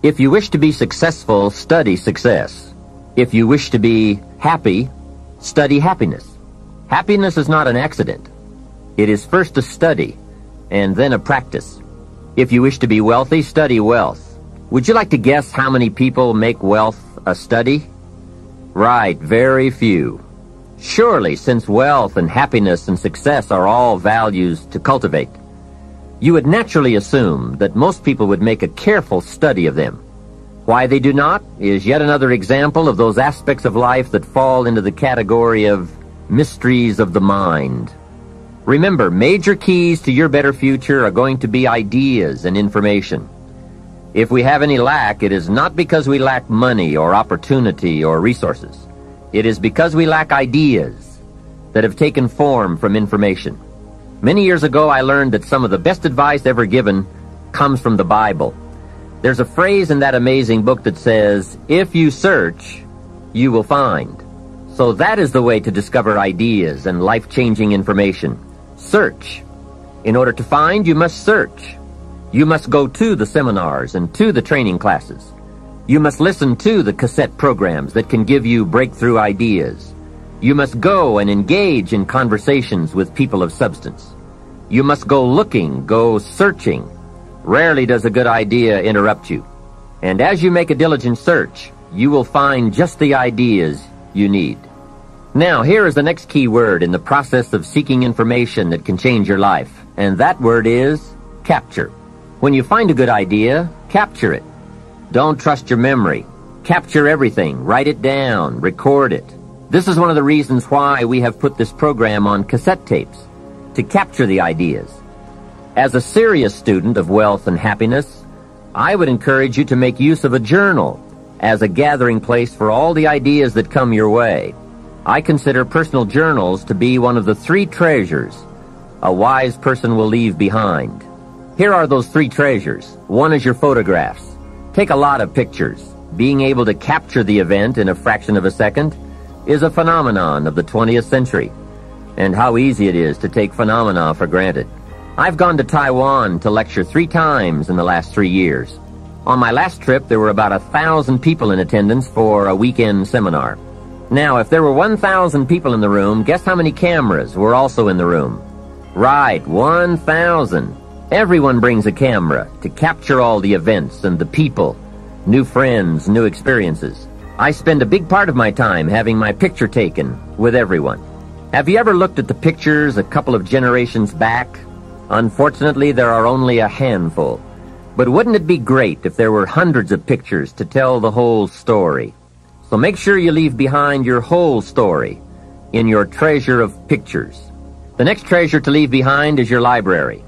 If you wish to be successful, study success. If you wish to be happy, study happiness. Happiness is not an accident. It is first a study, and then a practice. If you wish to be wealthy, study wealth. Would you like to guess how many people make wealth a study? Right, very few. Surely, since wealth and happiness and success are all values to cultivate, you would naturally assume that most people would make a careful study of them. Why they do not is yet another example of those aspects of life that fall into the category of mysteries of the mind. Remember, major keys to your better future are going to be ideas and information. If we have any lack, it is not because we lack money or opportunity or resources. It is because we lack ideas that have taken form from information. Many years ago, I learned that some of the best advice ever given comes from the Bible. There's a phrase in that amazing book that says, "If you search, you will find." So that is the way to discover ideas and life-changing information. Search. In order to find, you must search. You must go to the seminars and to the training classes. You must listen to the cassette programs that can give you breakthrough ideas. You must go and engage in conversations with people of substance. You must go looking, go searching. Rarely does a good idea interrupt you. And as you make a diligent search, you will find just the ideas you need. Now, here is the next key word in the process of seeking information that can change your life, and that word is capture. When you find a good idea, capture it. Don't trust your memory. Capture everything. Write it down. Record it. This is one of the reasons why we have put this program on cassette tapes, to capture the ideas. As a serious student of wealth and happiness, I would encourage you to make use of a journal as a gathering place for all the ideas that come your way. I consider personal journals to be one of the 3 treasures a wise person will leave behind. Here are those 3 treasures. One is your photographs. Take a lot of pictures. Being able to capture the event in a fraction of a second is a phenomenon of the 20th century. And how easy it is to take phenomena for granted. I've gone to Taiwan to lecture 3 times in the last 3 years. On my last trip, there were about 1,000 people in attendance for a weekend seminar. Now, if there were 1,000 people in the room, guess how many cameras were also in the room? Right, 1,000. Everyone brings a camera to capture all the events and the people, new friends, new experiences. I spend a big part of my time having my picture taken with everyone. Have you ever looked at the pictures a couple of generations back? Unfortunately, there are only a handful. But wouldn't it be great if there were hundreds of pictures to tell the whole story? So make sure you leave behind your whole story in your treasure of pictures. The next treasure to leave behind is your library.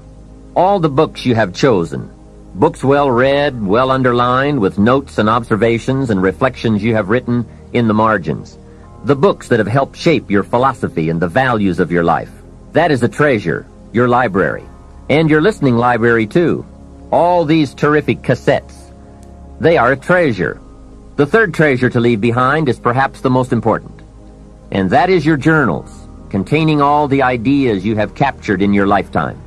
All the books you have chosen. Books well read, well underlined, with notes and observations and reflections you have written in the margins. The books that have helped shape your philosophy and the values of your life. That is a treasure, your library. And your listening library, too. All these terrific cassettes. They are a treasure. The third treasure to leave behind is perhaps the most important. And that is your journals, containing all the ideas you have captured in your lifetime.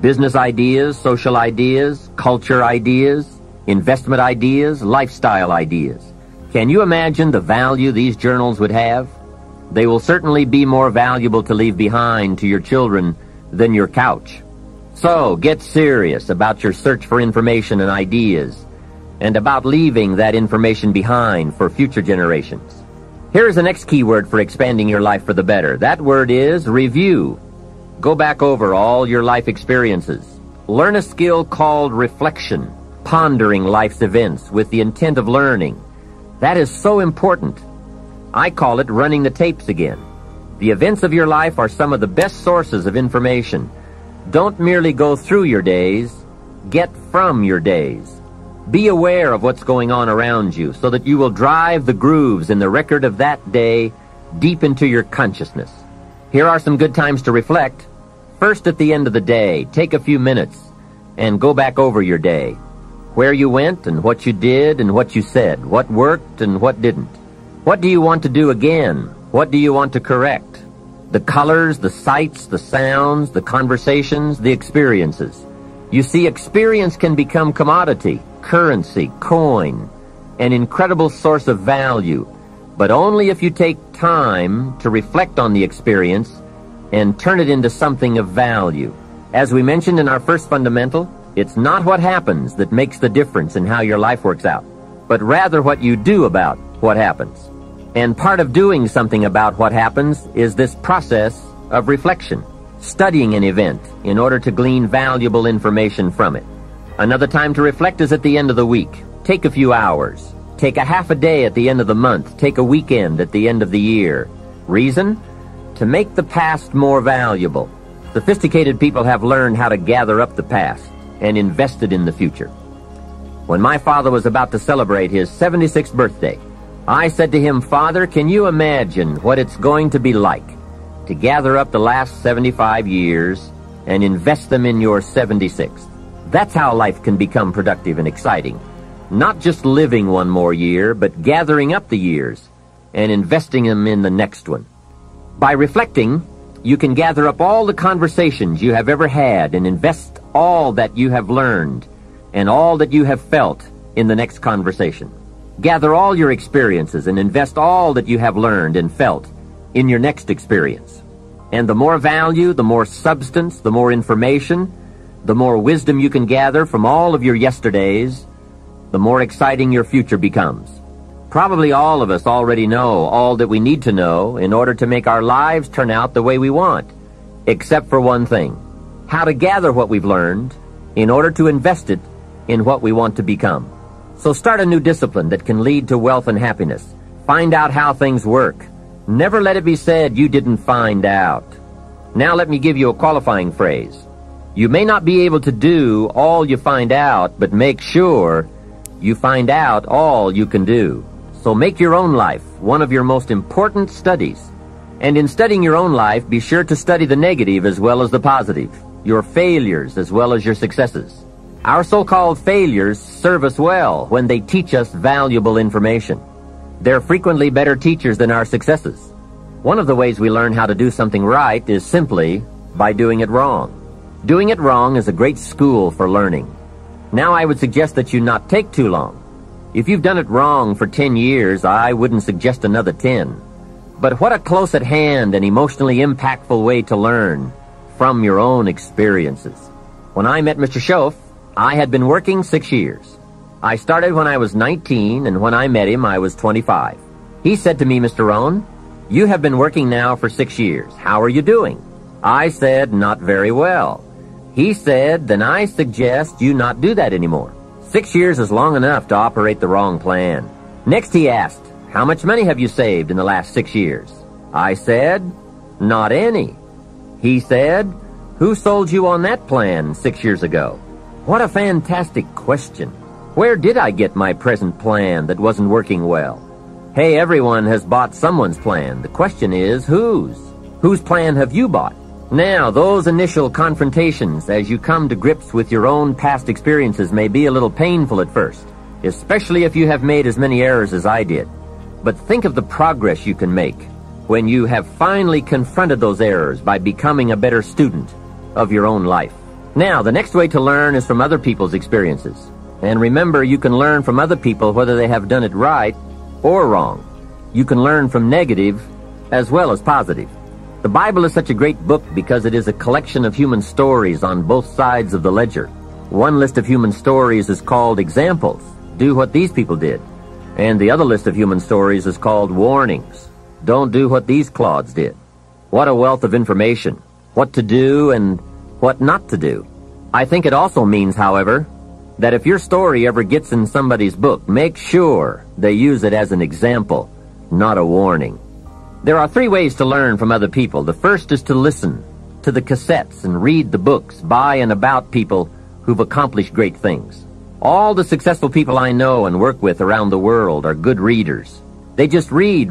Business ideas, social ideas, culture ideas, investment ideas, lifestyle ideas. Can you imagine the value these journals would have? They will certainly be more valuable to leave behind to your children than your couch. So, get serious about your search for information and ideas, and about leaving that information behind for future generations. Here is the next key word for expanding your life for the better. That word is review. Go back over all your life experiences. Learn a skill called reflection, pondering life's events with the intent of learning. That is so important. I call it running the tapes again. The events of your life are some of the best sources of information. Don't merely go through your days, get from your days. Be aware of what's going on around you so that you will drive the grooves in the record of that day deep into your consciousness. Here are some good times to reflect. First, at the end of the day, take a few minutes and go back over your day. Where you went and what you did and what you said, what worked and what didn't. What do you want to do again? What do you want to correct? The colors, the sights, the sounds, the conversations, the experiences. You see, experience can become commodity currency, coin, an incredible source of value, but only if you take time to reflect on the experience and turn it into something of value. As we mentioned in our first fundamental, it's not what happens that makes the difference in how your life works out, but rather what you do about what happens. And part of doing something about what happens is this process of reflection, studying an event in order to glean valuable information from it. Another time to reflect is at the end of the week. Take a few hours. Take a half a day at the end of the month. Take a weekend at the end of the year. Reason? To make the past more valuable. Sophisticated people have learned how to gather up the past and invest it in the future. When my father was about to celebrate his 76th birthday, I said to him, "Father, can you imagine what it's going to be like to gather up the last 75 years and invest them in your 76th? That's how life can become productive and exciting. Not just living one more year, but gathering up the years and investing them in the next one." By reflecting, you can gather up all the conversations you have ever had and invest all that you have learned and all that you have felt in the next conversation. Gather all your experiences and invest all that you have learned and felt in your next experience. And the more value, the more substance, the more information, the more wisdom you can gather from all of your yesterdays, the more exciting your future becomes. Probably all of us already know all that we need to know in order to make our lives turn out the way we want, except for one thing: how to gather what we've learned in order to invest it in what we want to become. So start a new discipline that can lead to wealth and happiness. Find out how things work. Never let it be said you didn't find out. Now let me give you a qualifying phrase. You may not be able to do all you find out, but make sure you find out all you can do. So make your own life one of your most important studies. And in studying your own life, be sure to study the negative as well as the positive, your failures as well as your successes. Our so-called failures serve us well when they teach us valuable information. They're frequently better teachers than our successes. One of the ways we learn how to do something right is simply by doing it wrong. Doing it wrong is a great school for learning. Now I would suggest that you not take too long. If you've done it wrong for 10 years, I wouldn't suggest another 10. But what a close at hand and emotionally impactful way to learn from your own experiences. When I met Mr. Schoaf, I had been working 6 years. I started when I was 19, and when I met him, I was 25. He said to me, "Mr. Rohn, you have been working now for 6 years. How are you doing?" I said, "Not very well." He said, "Then I suggest you not do that anymore. 6 years is long enough to operate the wrong plan." Next he asked, "How much money have you saved in the last 6 years?" I said, "Not any." He said, "Who sold you on that plan 6 years ago?" What a fantastic question. Where did I get my present plan that wasn't working well? Hey, everyone has bought someone's plan. The question is, whose? Whose plan have you bought? Now, those initial confrontations as you come to grips with your own past experiences may be a little painful at first, especially if you have made as many errors as I did. But think of the progress you can make when you have finally confronted those errors by becoming a better student of your own life. Now, the next way to learn is from other people's experiences. And remember, you can learn from other people whether they have done it right or wrong. You can learn from negative as well as positive. The Bible is such a great book because it is a collection of human stories on both sides of the ledger. One list of human stories is called examples. Do what these people did. And the other list of human stories is called warnings. Don't do what these clods did. What a wealth of information. What to do and what not to do. I think it also means, however, that if your story ever gets in somebody's book, make sure they use it as an example, not a warning. There are 3 ways to learn from other people. The first is to listen to the cassettes and read the books by and about people who've accomplished great things. All the successful people I know and work with around the world are good readers. They just read.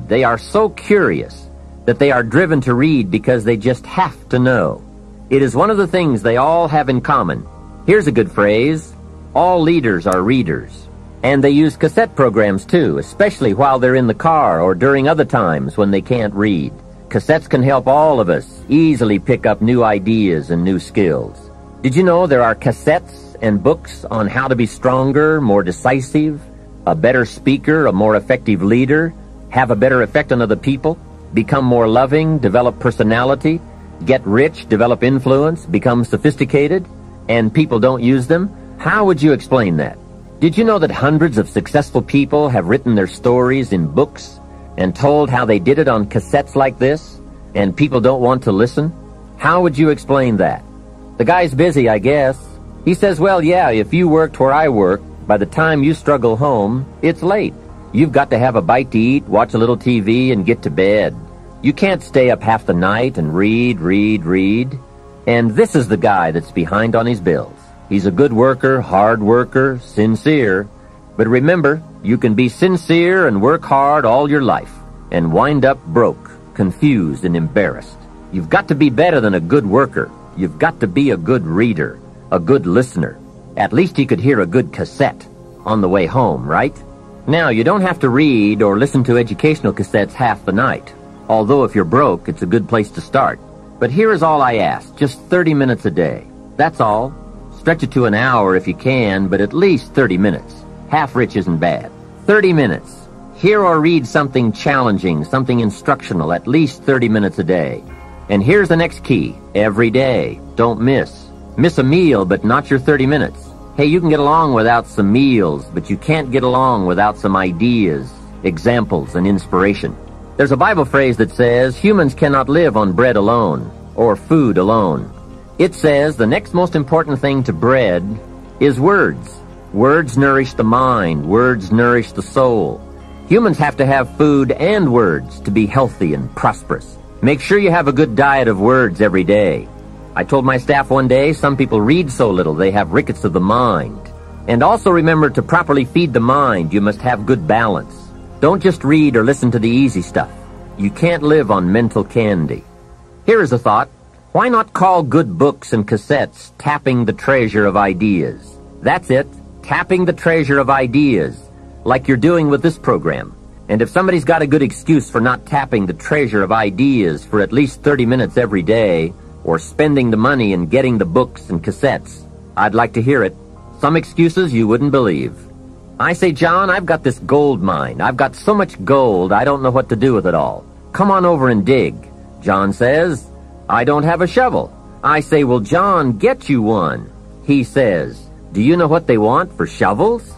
They are so curious that they are driven to read because they just have to know. It is one of the things they all have in common. Here's a good phrase: all leaders are readers. And they use cassette programs too, especially while they're in the car or during other times when they can't read. Cassettes can help all of us easily pick up new ideas and new skills. Did you know there are cassettes and books on how to be stronger, more decisive, a better speaker, a more effective leader, have a better effect on other people, become more loving, develop personality, get rich, develop influence, become sophisticated, and people don't use them? How would you explain that? Did you know that hundreds of successful people have written their stories in books and told how they did it on cassettes like this, and people don't want to listen? How would you explain that? The guy's busy, I guess. He says, well, yeah, if you worked where I work, by the time you struggle home, it's late. You've got to have a bite to eat, watch a little TV, and get to bed. You can't stay up half the night and read. And this is the guy that's behind on his bills. He's a good worker, hard worker, sincere. But remember, you can be sincere and work hard all your life and wind up broke, confused, and embarrassed. You've got to be better than a good worker. You've got to be a good reader, a good listener. At least he could hear a good cassette on the way home, right? Now, you don't have to read or listen to educational cassettes half the night. Although if you're broke, it's a good place to start. But here is all I ask, just 30 minutes a day. That's all. Stretch it to an hour if you can, but at least 30 minutes. Half rich isn't bad. 30 minutes. Hear or read something challenging, something instructional, at least 30 minutes a day. And here's the next key. Every day. Don't miss. Miss a meal, but not your 30 minutes. Hey, you can get along without some meals, but you can't get along without some ideas, examples, and inspiration. There's a Bible phrase that says, humans cannot live on bread alone, or food alone. It says the next most important thing to bread is words. Words nourish the mind. Words nourish the soul. Humans have to have food and words to be healthy and prosperous. Make sure you have a good diet of words every day. I told my staff one day, some people read so little they have rickets of the mind. And also remember, to properly feed the mind, you must have good balance. Don't just read or listen to the easy stuff. You can't live on mental candy. Here is a thought. Why not call good books and cassettes tapping the treasure of ideas? That's it. Tapping the treasure of ideas, like you're doing with this program. And if somebody's got a good excuse for not tapping the treasure of ideas for at least 30 minutes every day, or spending the money and getting the books and cassettes, I'd like to hear it. Some excuses you wouldn't believe. I say, John, I've got this gold mine. I've got so much gold, I don't know what to do with it all. Come on over and dig. John says, I don't have a shovel. I say, well, John, get you one. He says, do you know what they want for shovels?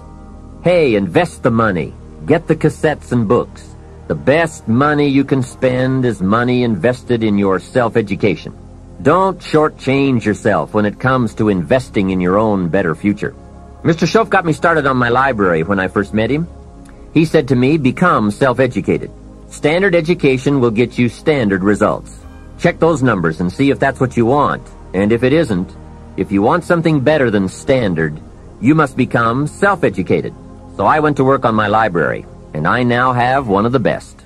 Hey, invest the money. Get the cassettes and books. The best money you can spend is money invested in your self-education. Don't shortchange yourself when it comes to investing in your own better future. Mr. Schoaf got me started on my library when I first met him. He said to me, become self-educated. Standard education will get you standard results. Check those numbers and see if that's what you want. And if it isn't, if you want something better than standard, you must become self-educated. So I went to work on my library, and I now have one of the best.